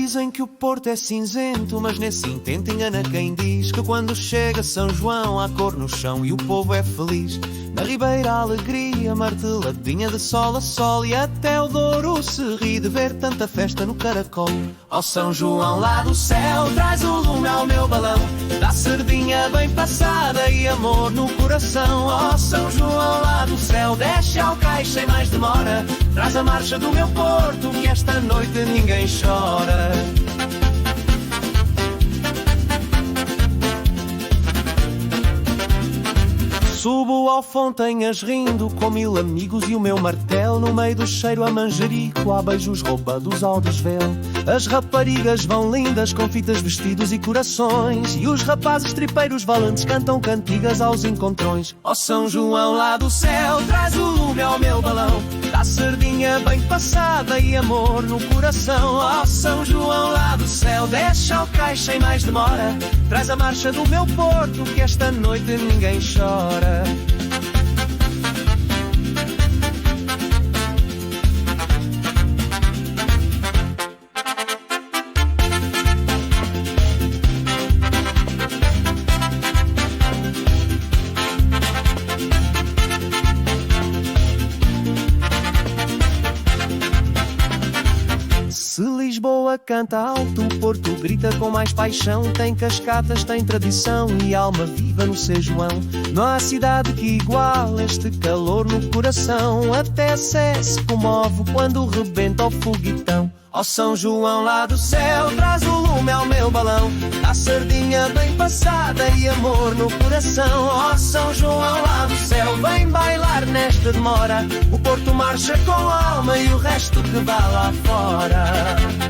Dizem que o Porto é cinzento, mas nesse intento engana quem diz que quando chega São João há cor no chão e o povo é feliz. Na Ribeira a alegria, marteladinha de sol a sol, e até o Douro se ri de ver tanta festa no caracol. Ó São João lá do céu, traz o lume ao meu balão, dá sardinha bem passada e amor no coração. Ó São João lá do céu, desce ao cais sem mais demora, traz a marcha do meu Porto, que esta noite ninguém chora. Subo ao Fontanhas rindo com 1000 amigos e o meu martelo, no meio do cheiro a manjerico, há beijos roubados ao desvelo. As raparigas vão lindas com fitas, vestidos e corações, e os rapazes tripeiros valentes cantam cantigas aos encontrões. Ó São João lá do céu, traz o lume ao meu balão, dá sardinha bem passada e amor no coração. Ó São João lá do céu, desce ao cais sem mais demora, traz a marcha do meu Porto, que esta noite ninguém chora. Se Lisboa canta alto, o Porto grita com mais paixão. Tem cascatas, tem tradição e alma viva no São João. Não há cidade que iguale este calor no coração, até Sé se comove quando rebenta o foguetão. Ó São João lá do céu, traz o lume ao meu balão, dá sardinha bem passada e amor no coração. Ó São João lá do céu, vem bailar nesta demora, o Porto marcha com alma e o resto que vá lá fora.